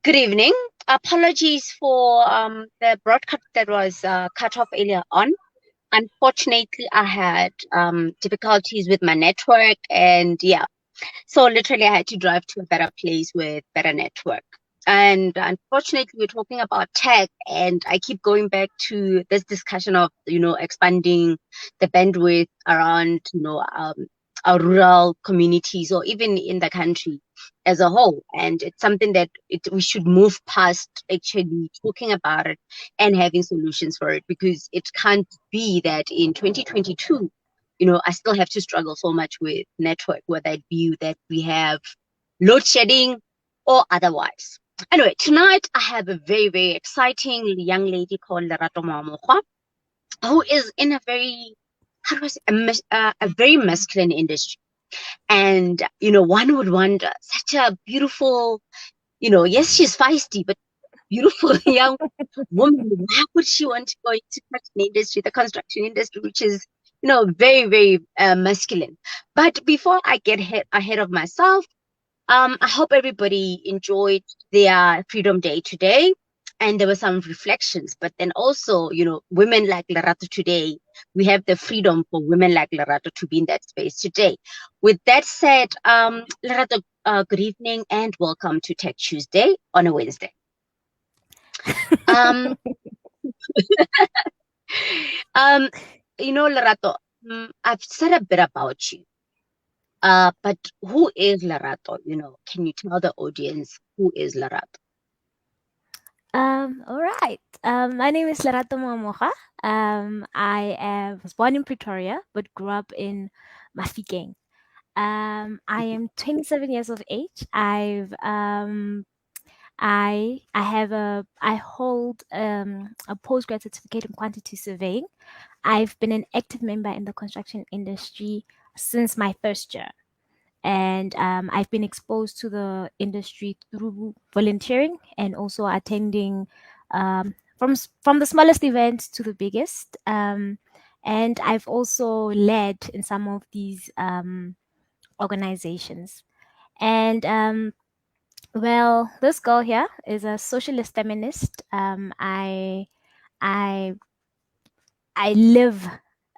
Good evening. Apologies for the broadcast that was cut off earlier on. Unfortunately, I had difficulties with my network, and yeah, so literally I had to drive to a better place with better network. And unfortunately, we're talking about tech, and I keep going back to this discussion of expanding the bandwidth around our rural communities or even in the country as a whole. And it's something that we should move past actually talking about it and having solutions for it, because it can't be that in 2022 I still have to struggle so much with network, whether it be that we have load shedding or otherwise. Anyway, tonight I have a very, very exciting young lady called Lerato Moamogwa, who is in a very, how do I say, a very masculine industry. And, one would wonder, such a beautiful, yes, she's feisty, but beautiful young woman. Why would she want to go into such an industry, the construction industry, which is, very, very masculine? But before I get ahead of myself, I hope everybody enjoyed their Freedom Day today. And there were some reflections, but then also, women like Lerato today, we have the freedom for women like Lerato to be in that space today. With that said, Lerato, good evening and welcome to Tech Tuesday on a Wednesday. Um, Lerato, I've said a bit about you. But who is Lerato? Can you tell the audience who is Lerato? All right. My name is Lerato Moamogwa. Was born in Pretoria, but grew up in Mafikeng. I am 27 years of age. I hold a postgrad certificate in quantity surveying. I've been an active member in the construction industry since my first year. And I've been exposed to the industry through volunteering and also attending from the smallest events to the biggest. And I've also led in some of these organizations. And well, this girl here is a socialist feminist. I I live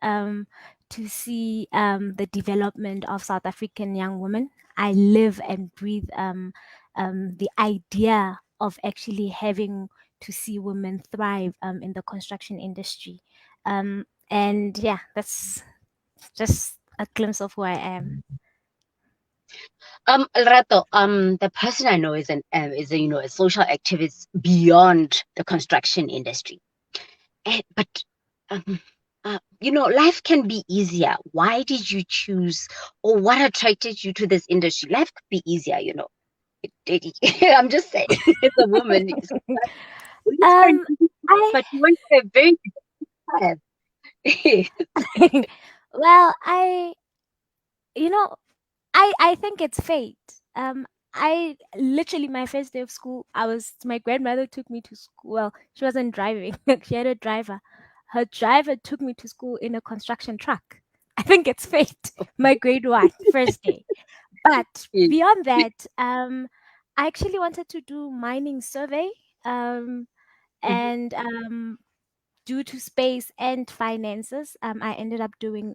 to see the development of South African young women. I live and breathe the idea of actually having to see women thrive in the construction industry. And yeah, that's just a glimpse of who I am. Lerato, the person I know is a social activist beyond the construction industry. But life can be easier. Why did you choose, or what attracted you to this industry? Life could be easier. I'm just saying, as a woman, I but you went to a very path. well, you know, I think it's fate. I literally my first day of school, my grandmother took me to school. Well, she wasn't driving; she had a driver. Her driver took me to school in a construction truck. I think it's fate. My grade one, first day. But beyond that, I actually wanted to do mining survey. And due to space and finances, I ended up doing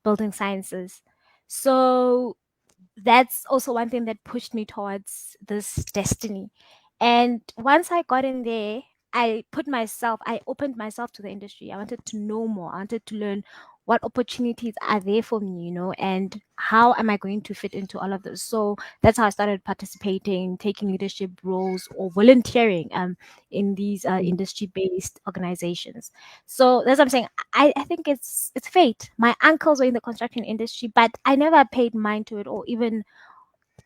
building sciences. So that's also one thing that pushed me towards this destiny. And once I got in there, I opened myself to the industry. I wanted to know more. I wanted to learn what opportunities are there for me, and how am I going to fit into all of this. So that's how I started participating, taking leadership roles or volunteering in these industry-based organizations. So that's what I'm saying. I think it's fate. My uncles were in the construction industry, but I never paid mind to it or even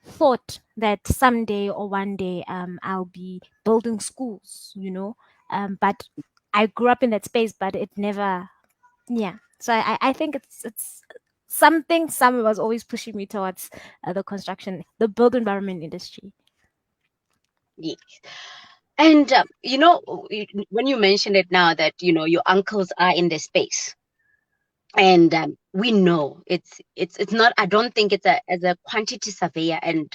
thought that someday or one day I'll be building schools, but I grew up in that space, but it never, yeah. So I think it's something somewhere was always pushing me towards the built environment industry. Yes. And when you mentioned it now that your uncles are in the space, and we know it's not. I don't think it's as a quantity surveyor and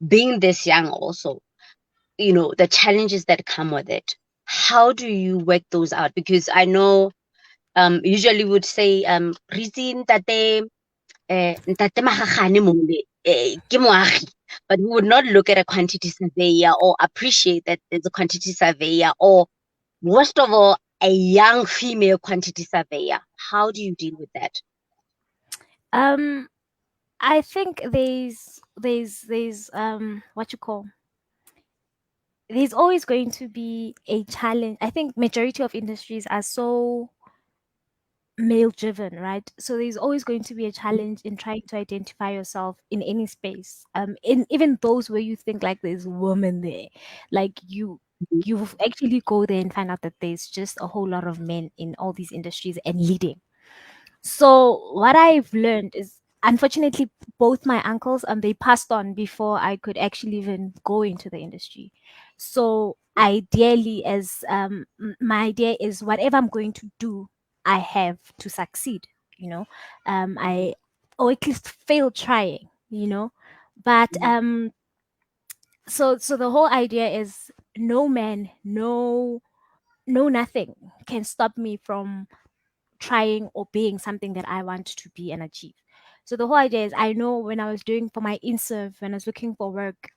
being this young also. the challenges that come with it. How do you work those out? Because I know usually would say reason that they ntate Magagane mole, ke moagi, but we would not look at a quantity surveyor or appreciate that there's a quantity surveyor, or worst of all, a young female quantity surveyor. How do you deal with that? Um, I think there's what you call, there's always going to be a challenge. I think majority of industries are so male driven, right? So there's always going to be a challenge in trying to identify yourself in any space. In even those where you think like there's women there, like you actually go there and find out that there's just a whole lot of men in all these industries and leading. So what I've learned is, unfortunately, both my uncles they passed on before I could actually even go into the industry. So ideally, as my idea is, whatever I'm going to do, I have to succeed. You know, I or at least fail trying. But Mhm. so the whole idea is, no man, no nothing can stop me from trying or being something that I want to be and achieve. So the whole idea is, I know when I was doing for my in-serve, when I was looking for work,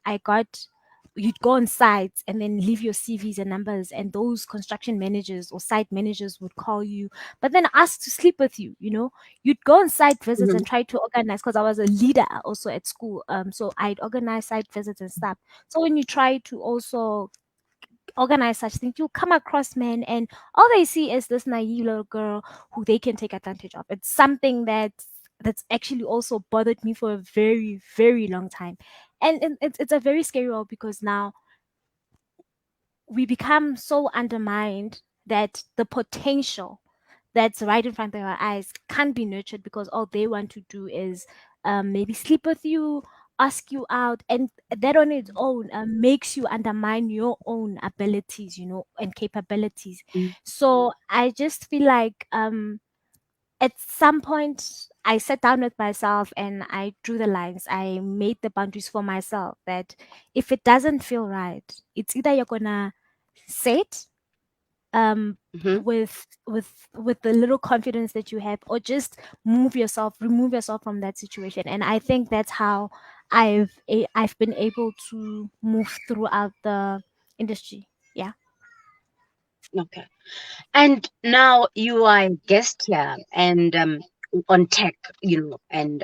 you'd go on sites and then leave your CVs and numbers, and those construction managers or site managers would call you, but then ask to sleep with you. You'd go on site visits Mhm. and try to organize, because I was a leader also at school. So I'd organize site visits and stuff. So when you try to also organize such things, you'll come across men, and all they see is this naive little girl who they can take advantage of. It's something that's actually also bothered me for a very, very long time. And it's a very scary world, because now we become so undermined that the potential that's right in front of our eyes can't be nurtured, because all they want to do is maybe sleep with you, ask you out, and that on its own makes you undermine your own abilities, and capabilities. Mhm. So I just feel like at some point I sat down with myself and I drew the lines. I made the boundaries for myself that if it doesn't feel right, it's either you're gonna say it um Mhm. with the little confidence that you have, or just remove yourself from that situation. And I think that's how I've been able to move throughout the industry. Yeah. Okay. And now you are a guest here and on tech, and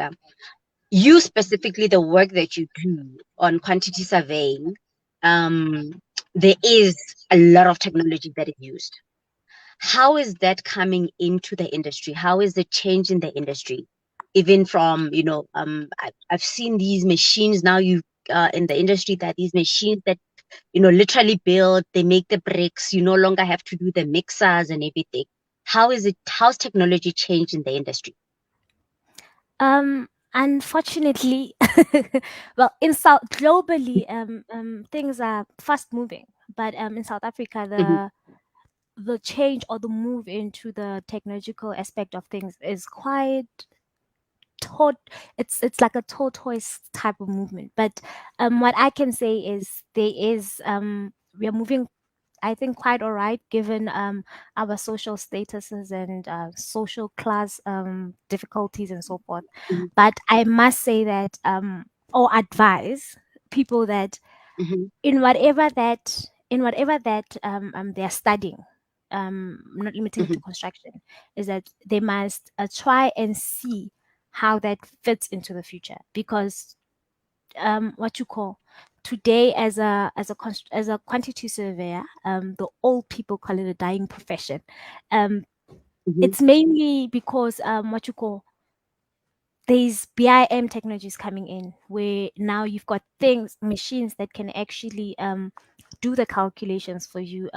you specifically, the work that you do on quantity surveying, um, there is a lot of technology that is used. How is that coming into the industry? How is it changing the industry? Even from, I've seen these machines now, you in the industry, that these machines that literally build, they make the bricks. You no longer have to do the mixers and everything. How's technology changed in the industry? Unfortunately, well, in South globally, things are fast moving, but in South Africa, Hmm. the change or the move into the technological aspect of things is quite tort it's like a tortoise type of movement. But what I can say is, we are moving, I think, quite all right, given our social statuses and social class difficulties and so forth. Hmm. But I must say that or advise people that Hmm. in whatever that they're studying, not limiting it to Hmm. construction, is that they must try and see how that fits into the future. Because what you call, today, as a quantity surveyor, the old people call it a dying profession. um Hmm. it's mainly because what you call, these BIM technologies coming in, where now you've got things, machines that can actually do the calculations for you.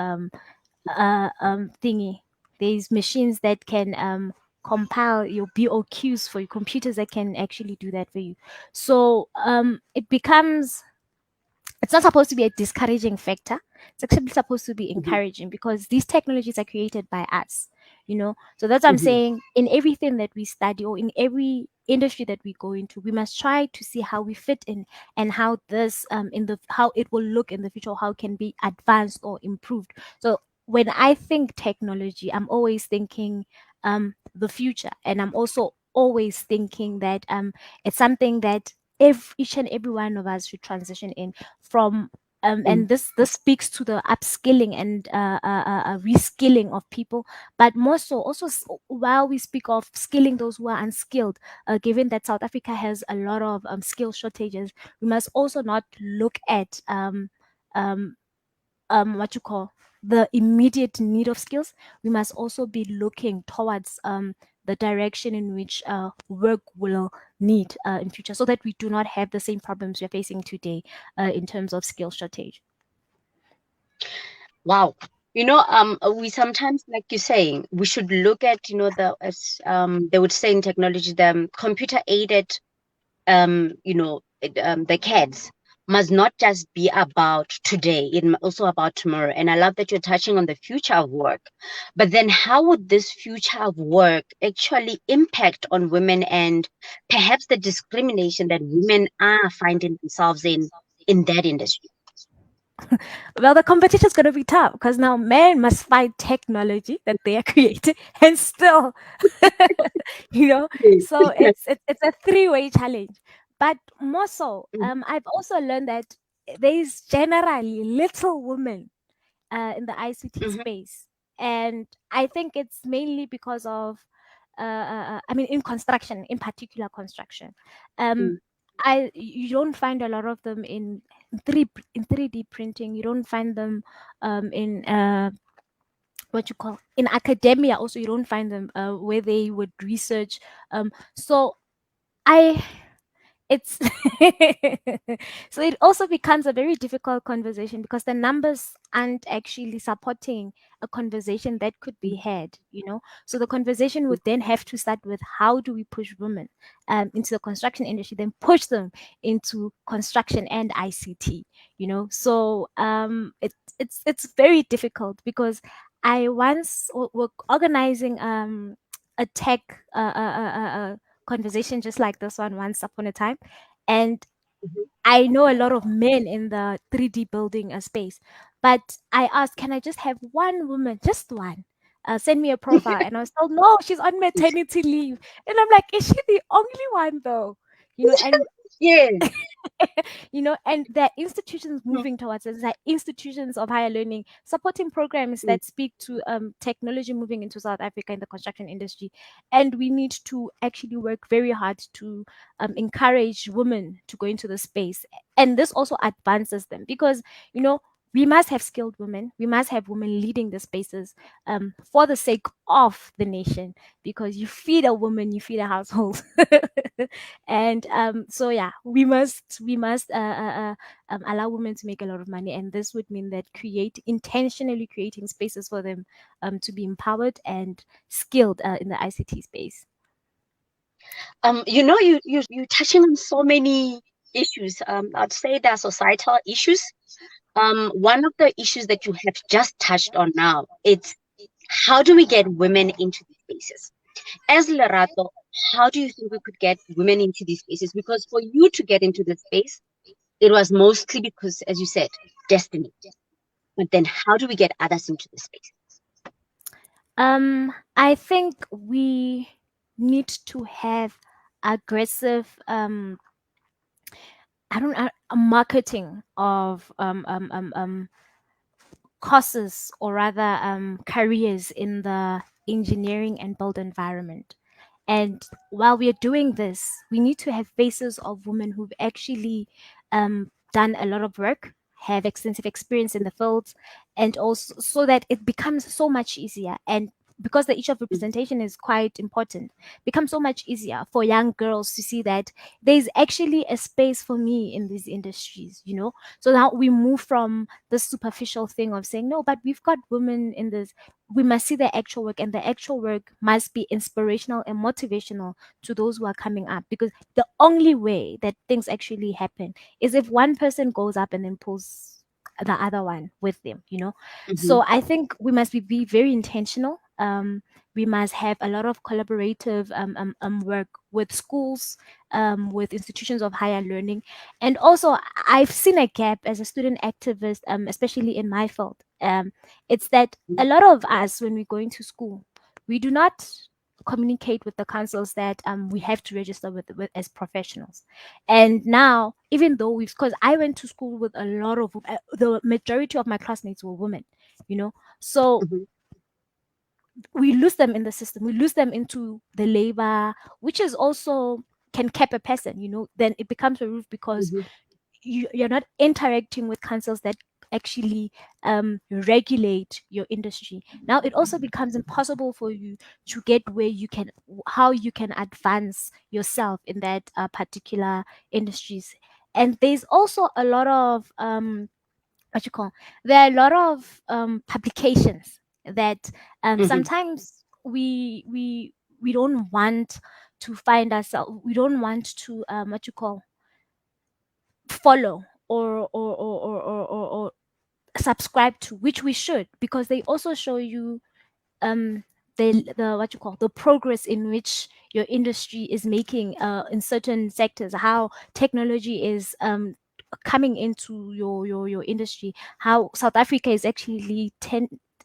Thingy. There's machines that can compile your BOQs for you, computers that can actually do that for you. So it's not supposed to be a discouraging factor. It's actually supposed to be Hmm. encouraging, because these technologies are created by us. you know. So that's what I'm Hmm. saying. In everything that we study or in every industry that we go into, we must try to see how we fit in and how this in the how it will look in the future, how it can be advanced or improved. So when I think technology, I'm always thinking the future, and I'm also always thinking that it's something that each and every one of us should transition in from. And this speaks to the upskilling and reskilling of people, but more so also while we speak of skilling those who are unskilled, given that South Africa has a lot of skill shortages, we must also not look at um, what you call the immediate need of skills. We must also be looking towards the direction in which work will need in future, so that we do not have the same problems we're facing today in terms of skill shortage. Wow. We sometimes, like you're saying, we should look at, the as they would say in technology, the computer aided the kids must not just be about today, also about tomorrow. And I love that you're touching on the future of work. But then how would this future of work actually impact on women and perhaps the discrimination that women are finding themselves in that industry? Well, the competition is going to be tough because now men must find technology that they are creating and still, you know, so it's a three-way challenge. But more so, I've also learned that there is generally little women in the ICT Mhm, space. And I think it's mainly because of, I mean, in construction, in particular construction. Um, mhm, you don't find a lot of them in in 3D printing. You don't find them in what you call in academia. Also, you don't find them where they would research. So I it's so it also becomes a very difficult conversation because the numbers aren't actually supporting a conversation that could be had, you know. So the conversation would then have to start with how do we push women into the construction industry, then push them into construction and ICT, you know. So it's very difficult because I once were organizing a tech conversation just like this one once upon a time. And mhm. I know a lot of men in the 3D building space, but I asked, can I just have one woman, just one? Send me a profile. And I was told, no, she's on maternity leave. And I'm like, is she the only one though? You know, and Yeah. you know, and there are institutions moving towards it. There are institutions of higher learning supporting programs Mhm, that speak to technology moving into South Africa in the construction industry. And we need to actually work very hard to encourage women to go into the space. And this also advances them because, you know, we must have skilled women. We must have women leading the spaces for the sake of the nation. Because you feed a woman, you feed a household. And so yeah, we must allow women to make a lot of money, and this would mean that create intentionally creating spaces for them to be empowered and skilled in the ICT space. you touching on so many issues. I'd say they're societal issues. One of the issues that you have just touched on now, it's how do we get women into these spaces? As Lerato, how do you think we could get women into these spaces? Because for you to get into this space, it was mostly because, as you said, destiny. But then how do we get others into the space? I think we need to have aggressive I don't marketing of courses or rather careers in the engineering and build environment. And while we are doing this, we need to have faces of women who've actually done a lot of work, have extensive experience in the fields, and also so that it becomes so much easier. And because the issue of representation is quite important, becomes so much easier for young girls to see that there's actually a space for me in these industries, you know. So now we move from the superficial thing of saying no, but we've got women in this. We must see the actual work, and the actual work must be inspirational and motivational to those who are coming up, because the only way that things actually happen is if one person goes up and then pulls the other one with them, you know. Mm-hmm. So I think we must be very intentional we must have a lot of collaborative work with schools, with institutions of higher learning. And also, I've seen a gap as a student activist, especially in my field. It's that a lot of us, when we go into school, we do not communicate with the councils that we have to register with as professionals. And now, even though because I went to school with a lot of the majority of my classmates were women, you know, so Mhm, we lose them in the system. We lose them into the labor, which is also can cap a person. Then it becomes a roof because mhm, you're not interacting with councils that actually regulate your industry. Now it also becomes impossible for you to get where you can, how you can advance yourself in that particular industries. And there's also a lot of what you call, there are a lot of publications that mhm, sometimes we don't want to find ourselves, we don't want to what you call, follow or subscribe to, which we should, because they also show you um the what you call, the progress in which your industry is making in certain sectors, how technology is coming into your industry, how South Africa is actually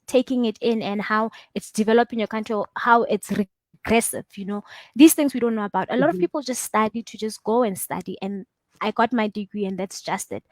taking it in, and how it's developing your country, or how it's regressive. These things we don't know about. A lot of people mhm, just study to just go and study, and I got my degree and that's just it.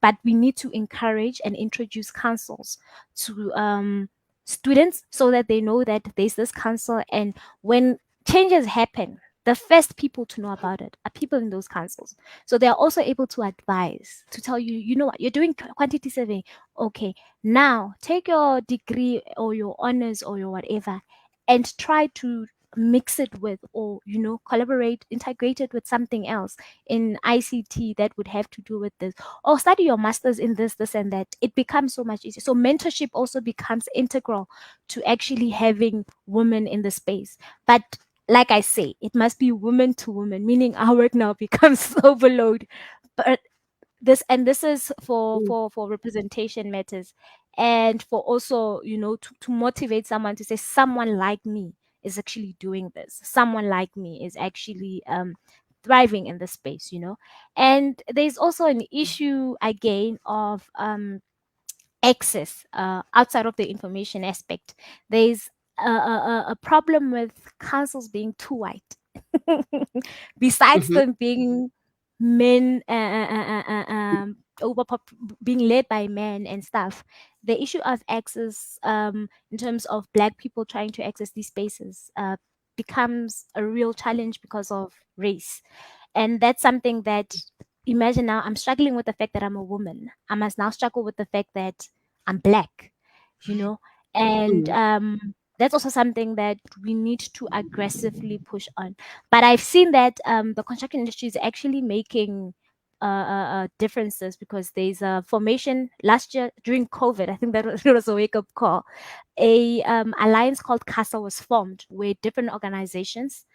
But we need to encourage and introduce councils to students, so that they know that there's this council, and when changes happen, the first people to know about it are people in those councils. So they are also able to advise, to tell you, you know what, you're doing quantity survey. Okay, now take your degree or your honors or your whatever, and try to mix it with, or collaborate, integrate it with something else in ICT that would have to do with this, or study your masters in this and that. It becomes so much easier. So mentorship also becomes integral to actually having women in the space. But like I say, it must be woman to woman, meaning our work now becomes overload. But this is for mhm. representation matters, and for also to motivate someone to say, someone like me is actually doing this, someone like me is actually thriving in the space. And there's also an issue again of access outside of the information aspect. There's a problem with councils being too white. Besides Mhm, them being men, being led by men and stuff, the issue of access, in terms of Black people trying to access these spaces, becomes a real challenge because of race. And that's something that, imagine now, I'm struggling with the fact that I'm a woman. I must now struggle with the fact that I'm Black, you know? And mhm, that's also something that we need to aggressively push on. But I've seen that the construction industry is actually making differences, because there's a formation last year during COVID. I think that was, it was a wake up call. A alliance called CASA was formed, where different organizations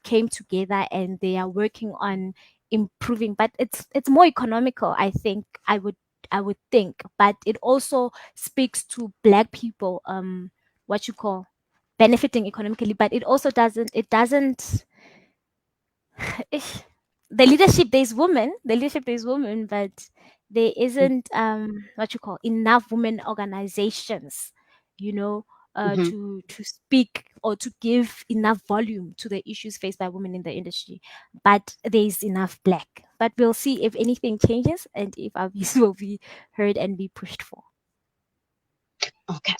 came together and they are working on improving. But it's more economical, I think. I would think, but it also speaks to Black people, what you call, benefiting economically. But it doesn't the leadership, there's women, but there isn't what you call, enough women organizations, you know mhm. to speak or to give enough volume to the issues faced by women in the industry. But there's enough Black. But we'll see if anything changes, and if our views will be heard and be pushed for. Okay.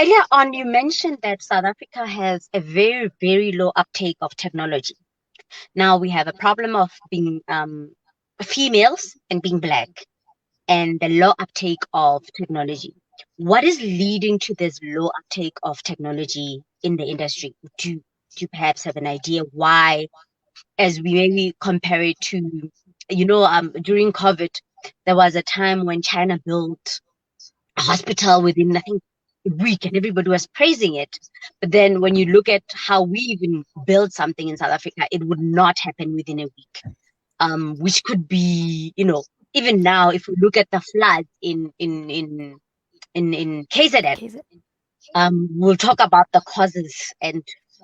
Earlier on, you mentioned that South Africa has a very, very low uptake of technology. Now we have a problem of being females and being Black, and the low uptake of technology. What is leading to this low uptake of technology in the industry? Do you perhaps have an idea why, as we maybe compare it to, during COVID, there was a time when China built a hospital within, I think, a week, and everybody was praising it. But then when you look at how we even build something in South Africa, it would not happen within a week. Which could be, even now, if we look at the floods in KZN, Okay, is it? We'll talk about the causes and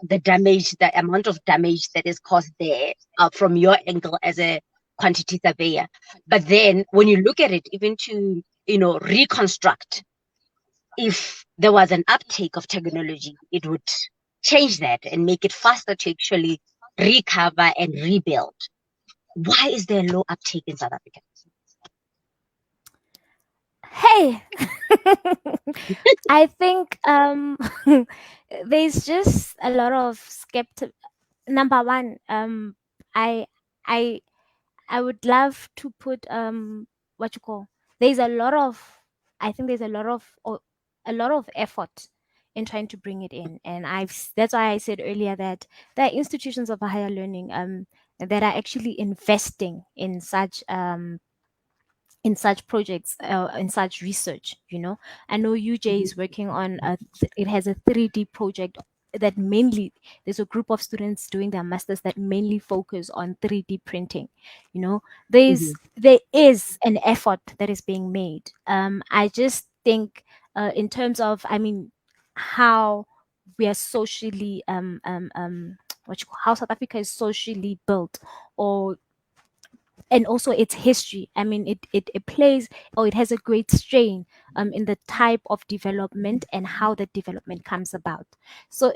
the damage, the amount of damage that is caused there from your angle as a quantity surveyor. But then when you look at it, even to, reconstruct, if there was an uptake of technology, it would change that and make it faster to actually recover and rebuild. Why is there low uptake in South Africa? Hey, I think there's just a lot of skeptic. Number one, I I I would love to put what you call. There's a lot of, I think there's a lot of effort in trying to bring it in, and that's why I said earlier that there are institutions of higher learning that are actually investing in such projects, in such research. I know UJ Mhm, is working on it has a 3D project that mainly, there's a group of students doing their masters that mainly focus on 3D printing. you know mhm, there is an effort that is being made. I just think, in terms of, I mean, how we are socially how South Africa is socially built, or and also its history. I mean, it plays, or it has a great strain in the type of development and how the development comes about. So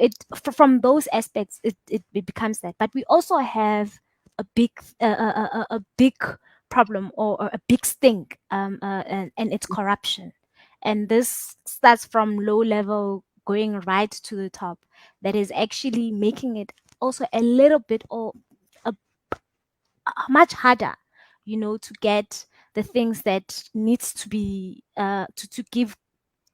from those aspects, it becomes that. But we also have a big a big problem, or a big stink, and it's corruption. And this starts from low level going right to the top, that is actually making it also a little bit, or a much harder, to get the things that needs to be to give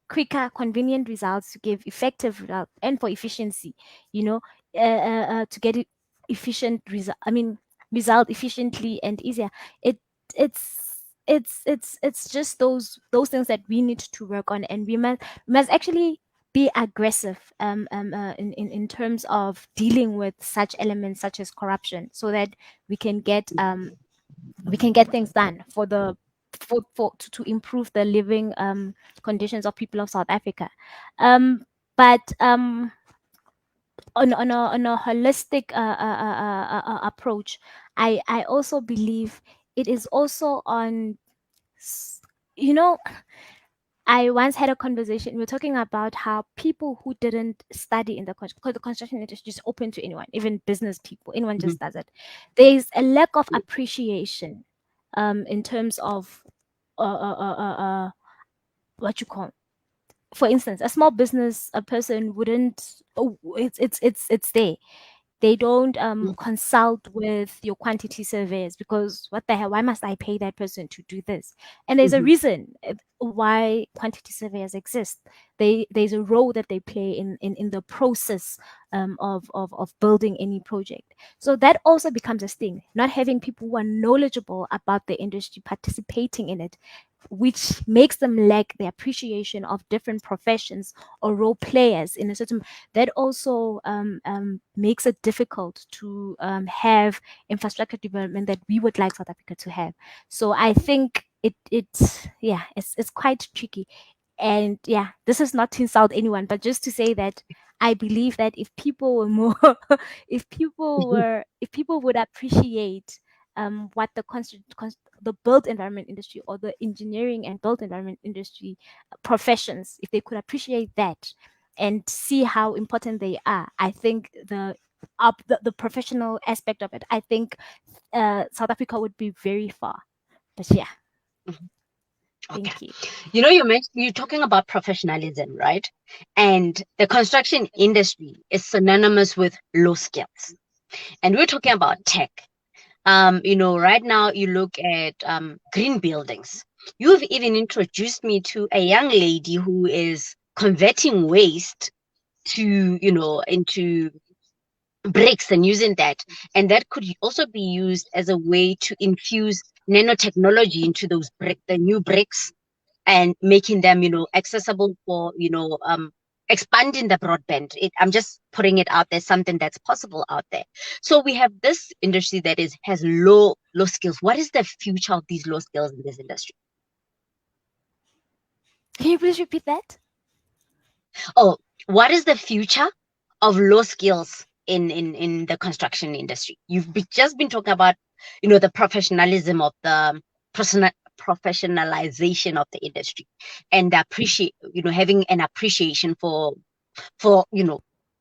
quicker, convenient results, to give effective results, and for efficiency, you know, to get it efficient result. I mean, result efficiently and easier. It it's just those things that we need to work on, and we must actually be aggressive, in terms of dealing with such elements such as corruption, so that we can get things done for the to improve the living conditions of people of South Africa. But on a holistic approach, I also believe it is also on s- you know I once had a conversation. We were talking about how people who didn't study in because the construction industry is open to anyone, even business people, anyone mhm, just does it. There's a lack of appreciation, in terms of what you call. For instance, a small business, a person wouldn't. Oh, it's there. They don't mhm, consult with your quantity surveyors, because what the hell, why must I pay that person to do this? And there's a mhm, reason why quantity surveyors exist. There's a role that they play in the process, of building any project. So that also becomes a sting, not having people who are knowledgeable about the industry participating in it, which makes them lack the appreciation of different professions or role players in a certain. That also makes it difficult to have infrastructure development that we would like South Africa to have. So I think it's quite tricky. And yeah, this is not to insult anyone, but just to say that I believe that if people were more, mhm, if people would appreciate what the built environment industry, or the engineering and built environment industry professions, if they could appreciate that and see how important they are, I think the professional aspect of it, I think South Africa would be very far. But yeah, mhm. Okay. thank you. You're talking about professionalism, right? And the construction industry is synonymous with low skills. And we're talking about tech. Right now you look at green buildings. You've even introduced me to a young lady who is converting waste to, into bricks and using that. And that could also be used as a way to infuse nanotechnology into the new bricks, and making them, accessible for, expanding the broadband. I'm just putting it out there, something that's possible out there. So we have this industry that has low skills. What is the future of these low skills in this industry? Can you please repeat that? Oh, what is the future of low skills in the construction industry? Just been talking about, the professionalism of the personal professionalization of the industry, and having an appreciation for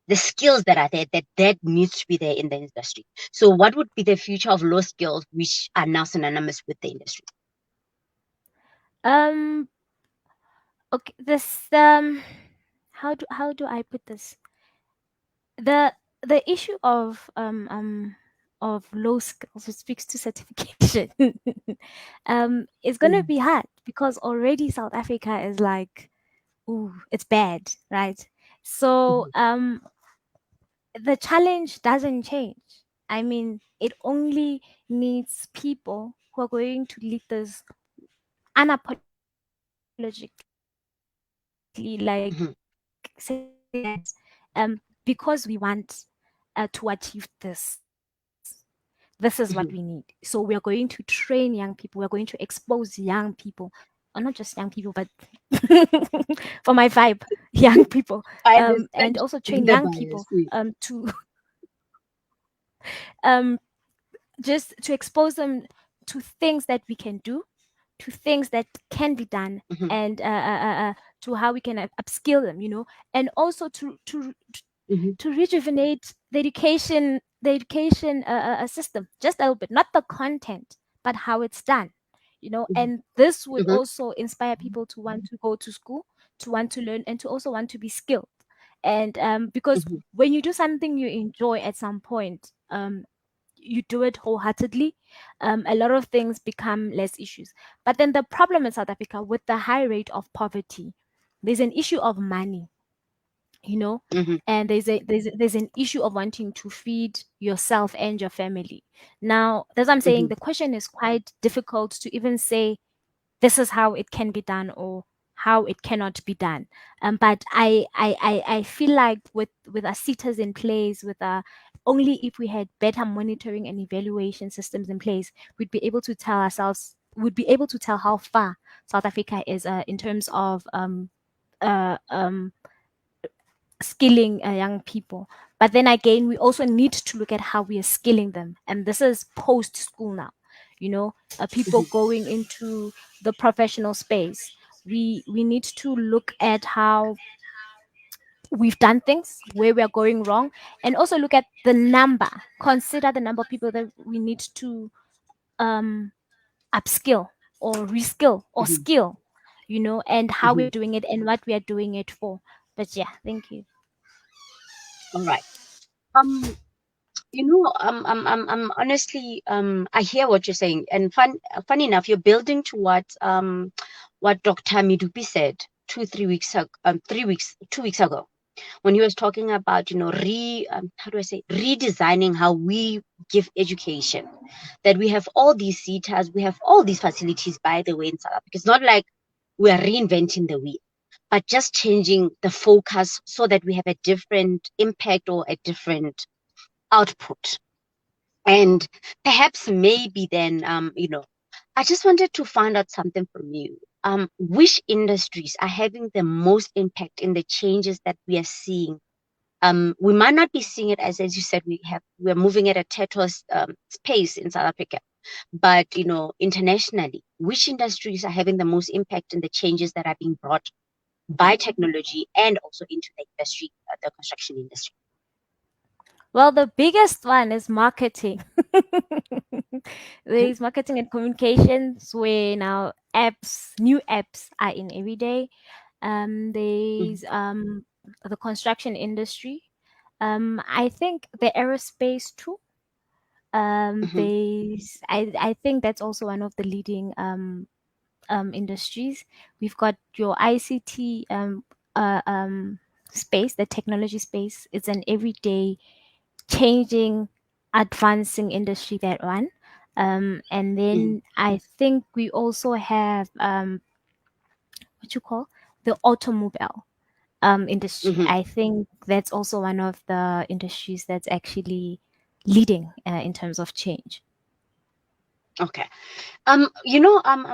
the skills that are there, that needs to be there in the industry. So what would be the future of low skills which are now synonymous with the industry? Um, okay, this how do I put this? The the issue of low skills, which speaks to certification, is gonna Mm, be hard because already South Africa is like, ooh, it's bad, right? So mhm, the challenge doesn't change. I mean, it only needs people who are going to lead this unapologetically, like saying that mhm, because we want to achieve this is what we need. So we are going to train young people. We are going to expose young people, or not just young people, but for my vibe, young people, I and understand also train the young people bias. Yeah. to um, just to expose them to things that we can do, to things that can be done, Mhm, and to how we can upskill them, and also mhm, to rejuvenate the education system just a little bit, not the content, but how it's done, mhm, and this would mhm, also inspire people to want to go to school, to want to learn, and to also want to be skilled. And because mhm, when you do something you enjoy at some point, you do it wholeheartedly, a lot of things become less issues. But then the problem in South Africa with the high rate of poverty, there's an issue of money, you know mhm, and there's an issue of wanting to feed yourself and your family. Now, that's what I'm saying. mhm, The question is quite difficult to even say this is how it can be done or how it cannot be done. But I feel like with our sitters in place, with our only if we had better monitoring and evaluation systems in place, we'd be able to tell how far South Africa is in terms of uh, um, skilling young people. But then again, we also need to look at how we are skilling them. And this is post school now, people mhm, going into the professional space. We need to look at how we've done things, where we are going wrong, and also look at the number, consider the number of people that we need to um, upskill or reskill or mhm, skill, and how we're mhm. doing it and what we are doing it for. But yeah, thank you. All right. Um, I'm honestly, I hear what you're saying, and funny enough, you're building towards what Dr. Midupi said 3 weeks ago, 3 weeks, 2 weeks ago, when he was talking about, how do I say, redesigning how we give education. That we have all these CETAs, we have all these facilities, by the way, in South Africa. It's not like we are reinventing the wheel, but just changing the focus so that we have a different impact or a different output. And perhaps maybe then, I just wanted to find out something from you. Which industries are having the most impact in the changes that we are seeing? We might not be seeing it as you said, we're moving at a TETOS space in South Africa, but internationally, which industries are having the most impact in the changes that are being brought by technology and also into the industry, the construction industry? Well, the biggest one is marketing. Mhm, There's marketing and communications where now new apps are in every day. mhm, There's the construction industry. I think the aerospace too. mhm, I think that's also one of the leading industries. We've got your ICT space, the technology space. It's an everyday changing, advancing industry, that one. And mhm, then I think we also have what you call the automobile industry. mhm. I think that's also one of the industries that's actually leading in terms of change. Okay. I'm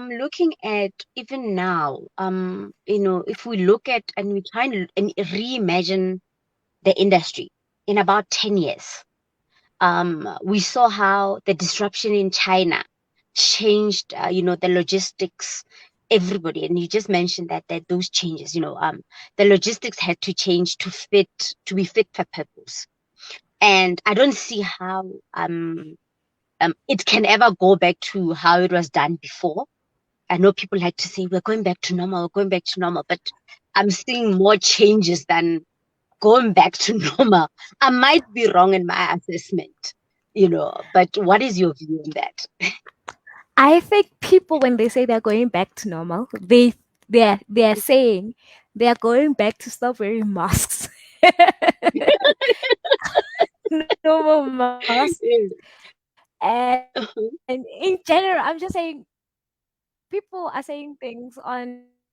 looking at even now, if we look at and we try and reimagine the industry in about 10 years, we saw how the disruption in China changed, the logistics, everybody. And you just mentioned that those changes, the logistics had to change to be fit for purpose. And I don't see how, it can ever go back to how it was done before. I know people like to say we're going back to normal, we're going back to normal, but I'm seeing more changes than going back to normal. I might be wrong in my assessment, but what is your view on that? I think people when they say they're going back to normal, they're saying they are going back to stop wearing masks. Normal masks. And in general, I'm just saying people are saying things on the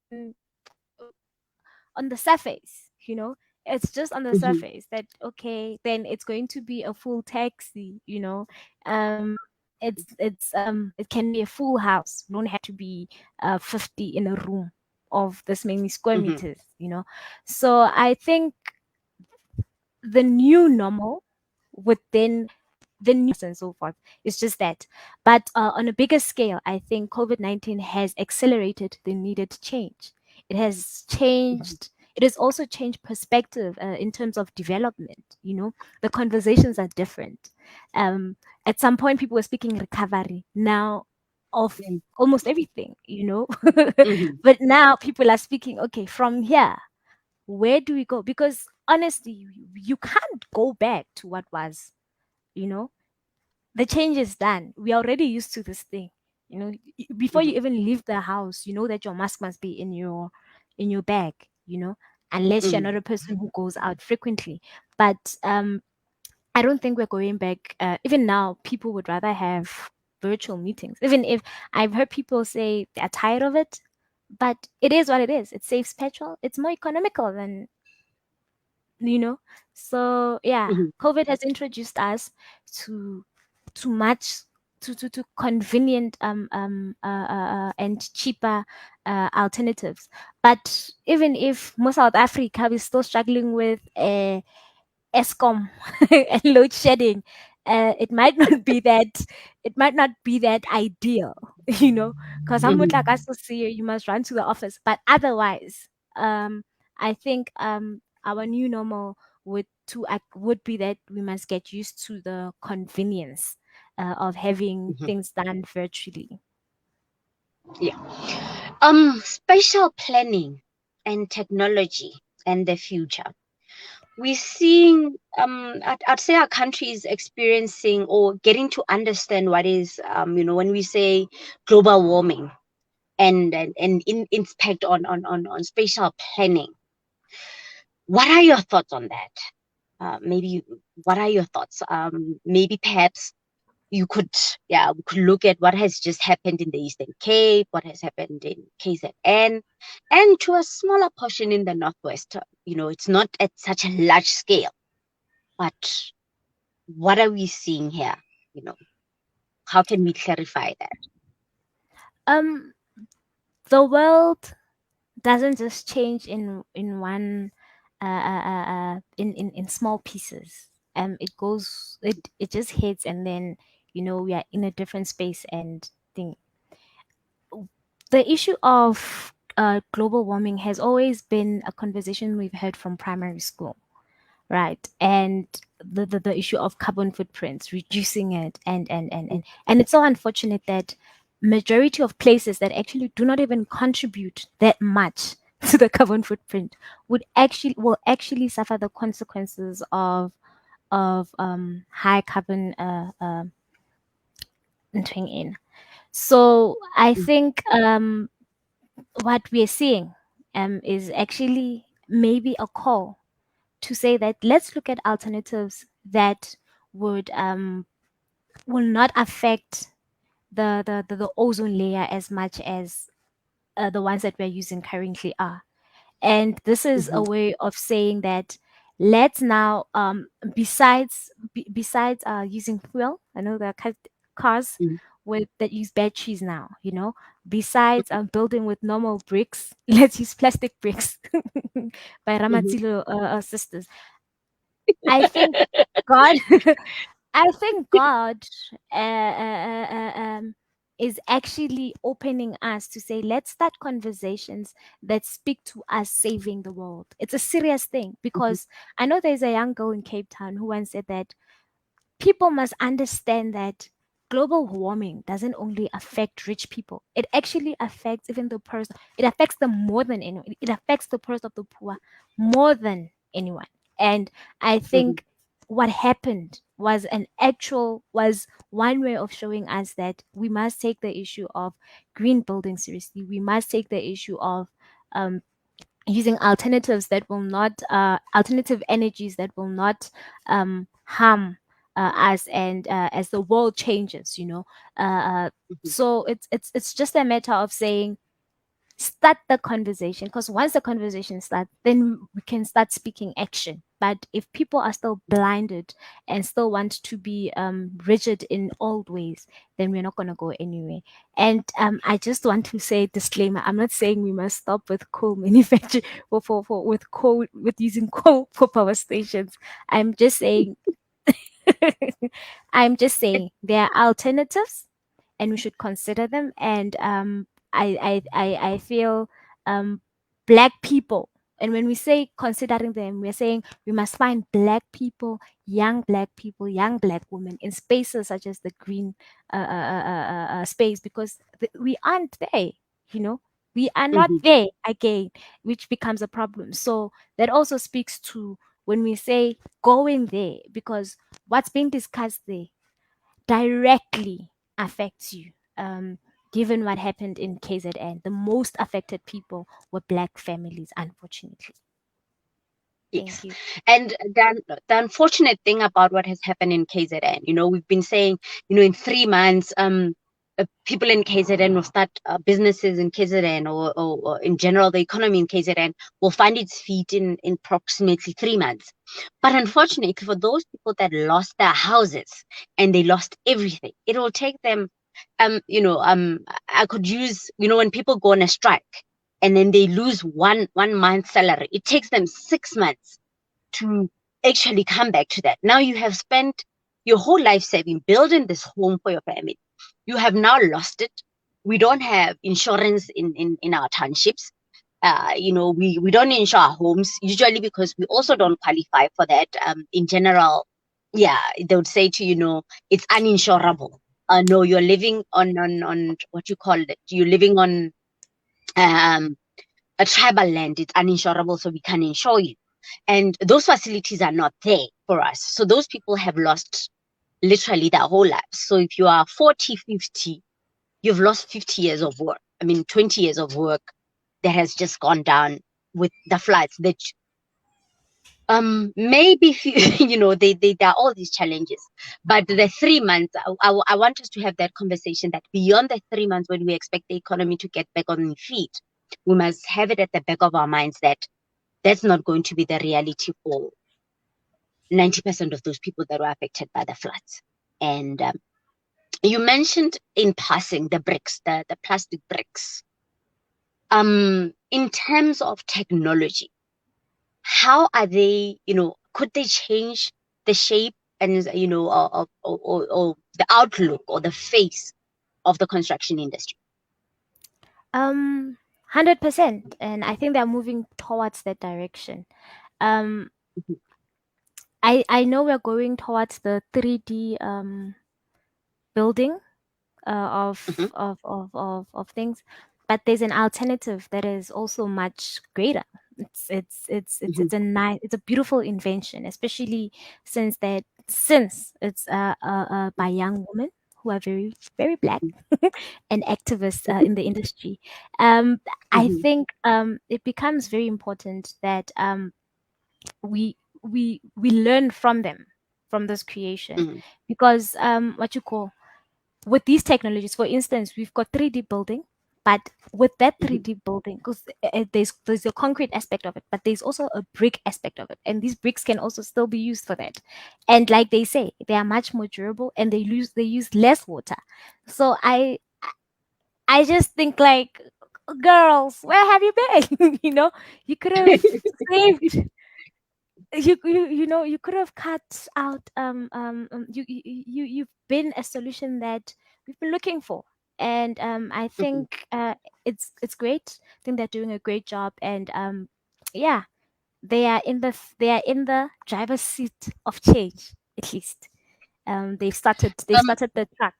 surface, it's just on the surface Mhm, that okay, then it's going to be a full taxi, it can be a full house. You don't have to be 50 in a room of this many square mhm, meters, so I think the new normal would then the new and so forth. It's just that. But on a bigger scale, I think COVID-19 has accelerated the needed change. It has mhm, changed, it has also changed perspective in terms of development. The conversations are different. Um, at some point, people were speaking recovery. Now, of mhm, almost everything, mhm, but now people are speaking, okay, from here, where do we go? Because honestly, you can't go back to what was, you know the change is done. We are already used to this thing. Before you mhm, even leave the house, you know that your mask must be in your bag, unless you're not mhm, a person who goes out frequently. But I don't think we're going back. Even now, people would rather have virtual meetings. Even if I've heard people say they're tired of it, but it is what it is. It saves petrol. It's more economical than you know so yeah, mhm, COVID has introduced us to much to convenient and cheaper alternatives. But even if most South Africa is still struggling with Escom and load shedding, it might not be that ideal, because I'm mhm, like to see you must run to the office. But otherwise, I think our new normal would be that we must get used to the convenience of having mhm. things done virtually. Yeah. Spatial planning and technology and the future. We're seeing, I'd say our country is experiencing or getting to understand what is, when we say global warming and impact on spatial planning. What are your thoughts on that? What are your thoughts? Maybe perhaps you could, yeah, we could look at what has just happened in the Eastern Cape, what has happened in KZN, and to a smaller portion in the Northwest. It's not at such a large scale, but what are we seeing here? You know, how can we clarify that? um the world doesn't just change in one in small pieces. It just hits, and then we are in a different space and thing. The issue of global warming has always been a conversation we've heard from primary school, right? And the issue of carbon footprints, reducing it, and it's so unfortunate that majority of places that actually do not even contribute that much to the carbon footprint will actually suffer the consequences of high carbon entering in. So I think what we're seeing is actually maybe a call to say that let's look at alternatives that would will not affect the ozone layer as much as the ones that we're using currently are. And this is a Mm-hmm, way of saying that let's now besides using fuel, I know there are cars, with that use batteries now, you know. Besides building with normal bricks, let's use plastic bricks by Mhm. Ramatzilo sisters. I think God, I think God is actually opening us to say, let's start conversations that speak to us saving the world. It's a serious thing Mhm. because I know there's a young girl in Cape Town who once said that people must understand that global warming doesn't only affect rich people. It actually affects even the person. It affects them more than anyone. It affects the person of the poor more than anyone. And I Mhm. think what happened was one way of showing us that we must take the issue of green building seriously. We must take the issue of um, using alternatives that will not alternative energies that will not harm us and as the world changes, you know. Mhm. So it's just a matter of saying start the conversation, because once the conversation starts, then we can start speaking action. But if people are still blinded and still want to be rigid in old ways, then we're not going to go anywhere. And I just want to say disclaimer: I'm not saying we must stop with coal manufacturing or with coal with using coal for power stations. I'm just saying I'm just saying there are alternatives and we should consider them. And I feel um, black people. And when we say considering them, we're saying we must find black people, young black women in spaces such as the green space, because we aren't there, you know, we are not Mhm. there again, which becomes a problem. So that also speaks to when we say going there, because what's being discussed there directly affects you. Given what happened in KZN, the most affected people were black families, unfortunately. Thank Yes. you. And the unfortunate thing about what has happened in KZN, we've been saying, in 3 months, people in KZN will start businesses in KZN, or in general, the economy in KZN will find its feet in approximately 3 months. But unfortunately, for those people that lost their houses and they lost everything, it will take them, I could use, when people go on a strike and then they lose one month's salary, it takes them 6 months to actually come back to that. Now you have spent your whole life saving, building this home for your family. You have now lost it. We don't have insurance in our townships. We don't insure our homes usually because we also don't qualify for that. In general, yeah, they would say to it's uninsurable. No, you're living on what you call it. You're living on um a tribal land. It's uninsurable, so we can insure you. And those facilities are not there for us. So those people have lost literally their whole lives. So if you are 40, 50, you've lost 50 years of work. I mean, 20 years of work that has just gone down with the floods that maybe there are all these challenges, but the 3 months, I want us to have that conversation that beyond the 3 months, when we expect the economy to get back on its feet, we must have it at the back of our minds that that's not going to be the reality for 90% of those people that were affected by the floods. And you mentioned in passing the bricks, the plastic bricks. In terms of technology, how are they, could they change the shape and, or the outlook or the face of the construction industry? 100%. And I think they're moving towards that direction. Um, Mhm. I know we're going towards the 3D building Mhm. of things, but there's an alternative that is also much greater. Mhm. It's a beautiful invention, especially since it's by young women who are very black and activists in the industry. Um, I Mhm. think it becomes very important that we learn from them, from this creation, Mhm. because what you call with these technologies, for instance, we've got 3D building, But with that mhm, 3D building, because there's a concrete aspect of it, but there's also a brick aspect of it, and these bricks can also still be used for that. And like they say, they are much more durable, and they use less water. So I just think like, girls, where have you been? You could have saved. You could have cut out. You've been a solution that we've been looking for, and I mhm. think it's great. I think they're doing a great job, and yeah, they are in the driver's seat of change, at least. They've Um, started the track.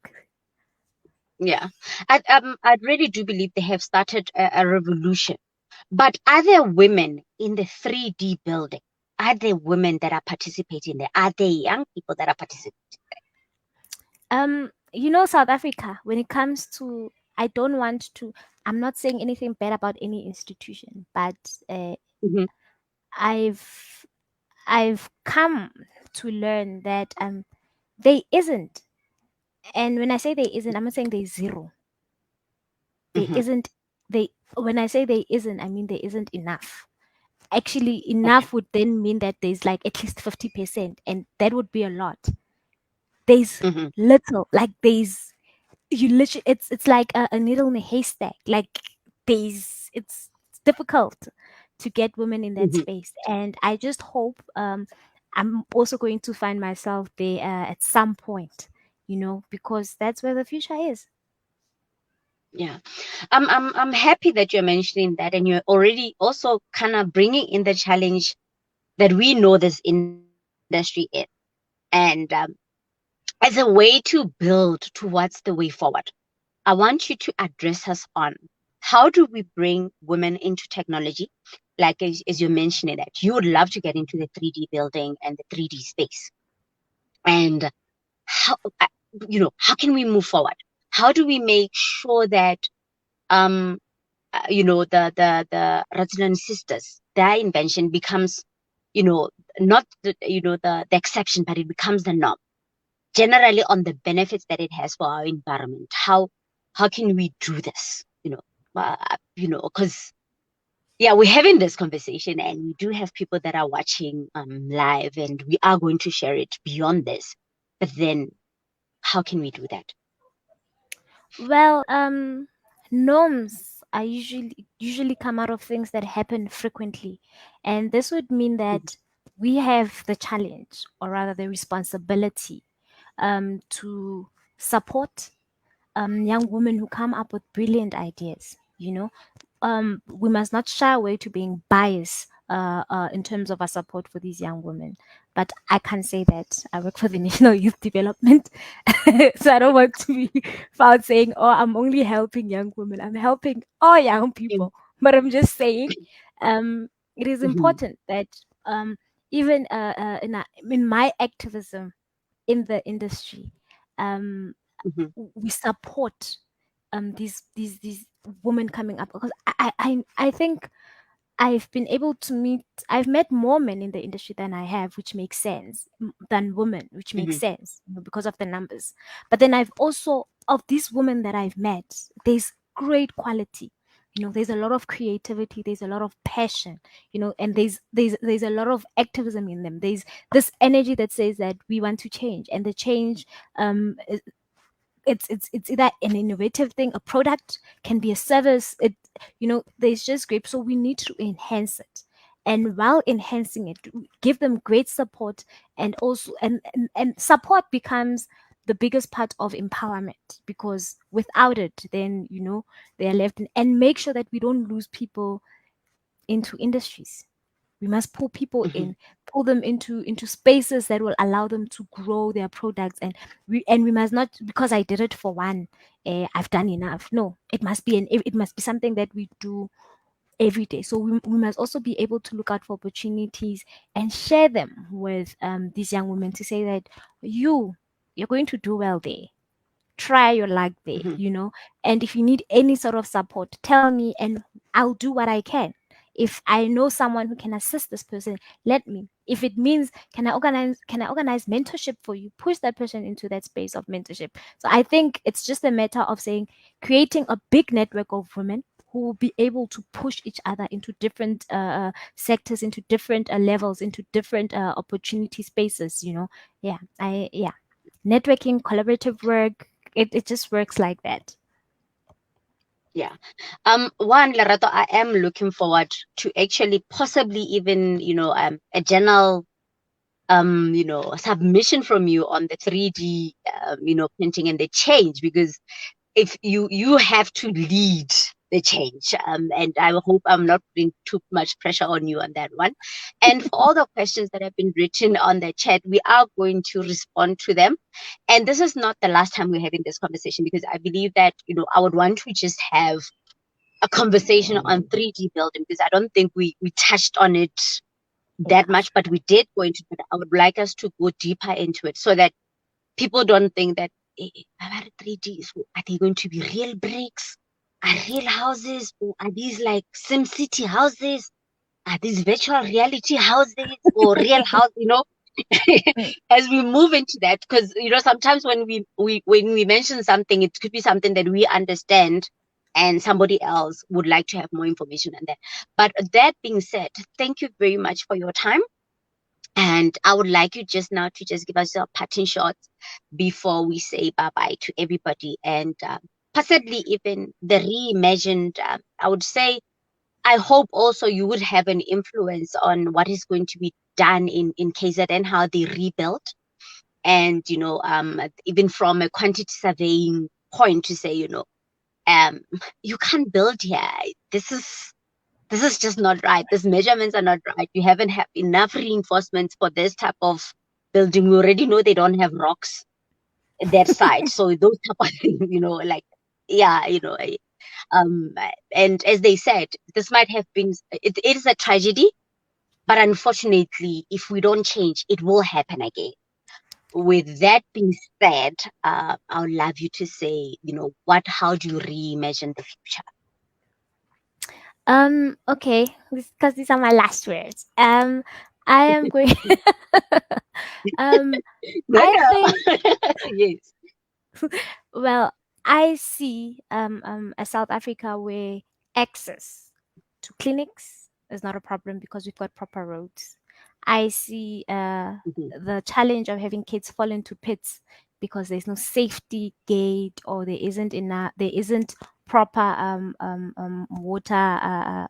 yeah, I really do believe they have started a revolution. But are there women in the 3D building? Are there women that are participating there? Are there young people that are participating? South Africa, when it comes to, I don't want to, I'm not saying anything bad about any institution, but Mhm, I've I've come to learn that there isn't, and when I say there isn't, I'm not saying there's zero. There mhm. isn't they When I say there isn't, I mean there isn't enough. Actually, Okay. enough would then mean that there's like at least 50%, and that would be a lot. There's Mhm, little, like you literally, it's like a needle in a haystack. Like it's difficult to get women in that mhm. space, and I just hope I'm also going to find myself there at some point, because that's where the future is. Yeah. I'm happy that you're mentioning that, and you're already also kind of bringing in the challenge that we know this industry is. And as a way to build towards the way forward, I want you to address us on how do we bring women into technology? Like as you're mentioning that you would love to get into the 3D building and the 3D space. And how, how can we move forward? How do we make sure that, um, the Ratzilan sisters, their invention becomes, you know, not the exception, but it becomes the norm generally on the benefits that it has for our environment. How can we do this? Because yeah, we're having this conversation, and we do have people that are watching live, and we are going to share it beyond this. But then, how can we do that? Well, norms are usually come out of things that happen frequently, and this would mean Mhm, that we have the challenge, or rather the responsibility, to support young women who come up with brilliant ideas. We must not shy away to being biased in terms of our support for these young women. But I can say that I work for the National Youth Development, so I don't want to be found saying, "Oh, I'm only helping young women." I'm helping all young mhm, people. But I'm just saying, it is mhm, important that even in my activism in the industry, um, mhm, we support these women coming up, because I think I've met more men in the industry than I have, which makes sense, than women, which makes mhm, sense, because of the numbers. But then I've also, of these women that I've met, there's great quality. There's a lot of creativity, there's a lot of passion, and there's a lot of activism in them. There's this energy that says that we want to change, and the change, um it's either an innovative thing, a product, can be a service. There's just great, so we need to enhance it, and while enhancing it, give them great support. And also, and support becomes the biggest part of empowerment, because without it, then they are left and make sure that we don't lose people into industries. We must pull people mhm, in, pull them into spaces that will allow them to grow their products. And we must not, because I did it for one, I've done enough. No, it must be something that we do every day. So we must also be able to look out for opportunities and share them with these young women, to say that you're going to do well there. Try your luck there. mhm. And if you need any sort of support, tell me, and I'll do what I can. If I know someone who can assist this person, let me. If it means can I organize mentorship for you, push that person into that space of mentorship. So I think it's just a matter of saying creating a big network of women who will be able to push each other into different sectors, into different levels, into different opportunity spaces. Yeah, networking, collaborative work, it just works like that. Yeah. One, Lerato, I am looking forward to actually possibly even, a journal, submission from you on the 3D, printing and the change, because if you have to lead the change, and I hope I'm not putting too much pressure on you on that one. And for all the questions that have been written on the chat, we are going to respond to them. And this is not the last time we're having this conversation, because I believe that I would want to just have a conversation on 3D building, because I don't think we touched on it that Enough. much, but we did go into it. I would like us to go deeper into it, so that people don't think that, 3D, so are they going to be real bricks? Are real houses? Or are these like SimCity houses? Are these virtual reality houses or real house? Mm. As we move into that, because sometimes when we mention something, it could be something that we understand, and somebody else would like to have more information on that. But that being said, thank you very much for your time. And I would like you just now to just give us a parting shot before we say bye bye to everybody. And possibly even the reimagined, I would say, I hope also you would have an influence on what is going to be done in KZN, how they rebuilt. And, even from a quantity surveying point, to say, um, you can't build here. This is this is just not right. These measurements are not right. You haven't have enough reinforcements for this type of building. We already know they don't have rocks at that side. So those type of things, like, yeah, um, and as they said, this might have been, it is a tragedy, but unfortunately, if we don't change, it will happen again. With that being said, I would love you to say, how do you reimagine the future? Okay, because these are my last words. I am going. um, No, I no. think. Yes. Well, I see a South Africa where access to clinics is not a problem because we've got proper roads. I see Mhm, the challenge of having kids fall into pits because there's no safety gate, or there isn't proper water,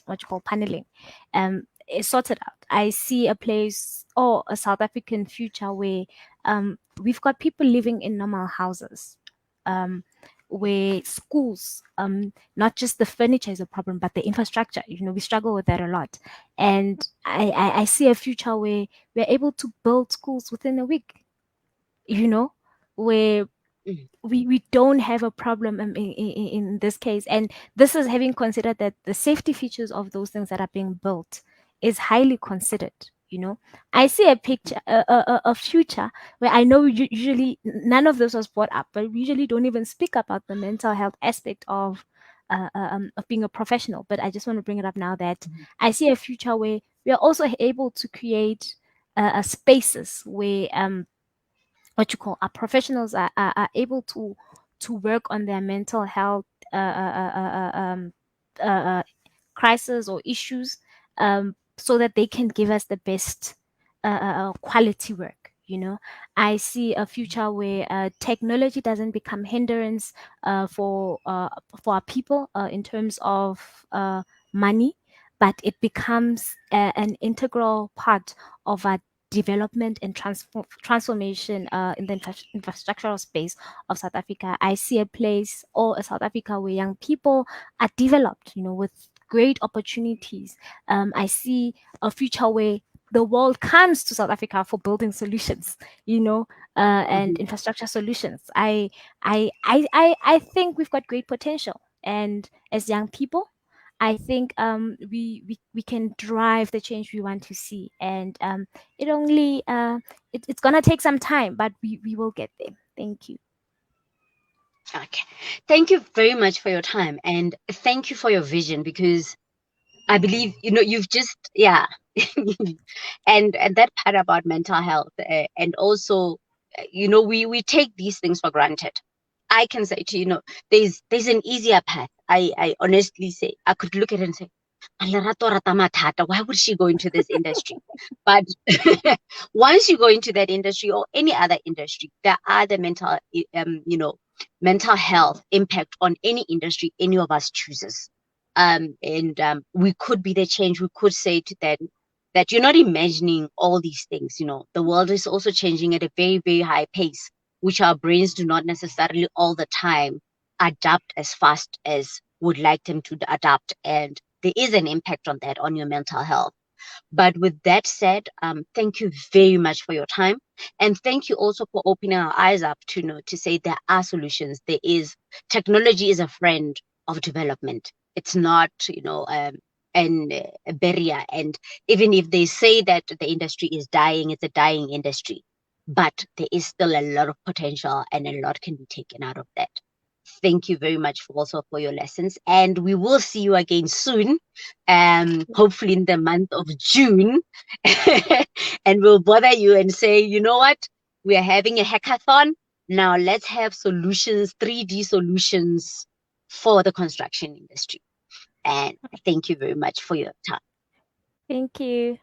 what you call paneling, is sorted out. I see a place, or a South African future, where we've got people living in normal houses, um, where schools, not just the furniture is a problem, but the infrastructure. We struggle with that a lot. And I see a future where we're able to build schools within a week, where mhm, we don't have a problem in this case. And this is having considered that the safety features of those things that are being built is highly considered. I see a picture, a future where I know usually none of this was brought up, but we usually don't even speak about the mental health aspect of being a professional. But I just want to bring it up now, that mhm, I see a future where we are also able to create spaces where what you call our professionals are able to work on their mental health uh, uh, crisis or issues, so that they can give us the best quality work. I see a future where technology doesn't become hindrance for our people in terms of money, but it becomes an integral part of our development and transformation in the infrastructural space of South Africa. I see a place, or a South Africa, where young people are developed, with great opportunities. I see a future where the world comes to South Africa for building solutions, and mhm. infrastructure solutions. I think we've got great potential, and as young people, I think we can drive the change we want to see. And it only it's gonna take some time, but we will get there. Thank you. Okay. Thank you very much for your time, and thank you for your vision, because I believe, you've just, yeah. And that part about mental health, and also, we take these things for granted. I can say to you, there's an easier path. I honestly say, I could look at it and say, "Lerato rata mathata, why would she go into this industry?" But once you go into that industry or any other industry, there are the mental health impact on any industry any of us chooses. And we could be the change. We could say to them that you're not imagining all these things. The world is also changing at a very, very high pace, which our brains do not necessarily all the time adapt as fast as would like them to adapt. And there is an impact on that, on your mental health. But with that said, thank you very much for your time. And thank you also for opening our eyes up to say there are solutions. There is technology is a friend of development. It's not, a barrier. And even if they say that the industry is dying, it's a dying industry. But there is still a lot of potential and a lot can be taken out of that. Thank you very much also for your lessons. And we will see you again soon, hopefully in the month of June. And we'll bother you and say, you know what? We are having a hackathon. Now let's have solutions, 3D solutions for the construction industry. And thank you very much for your time. Thank you.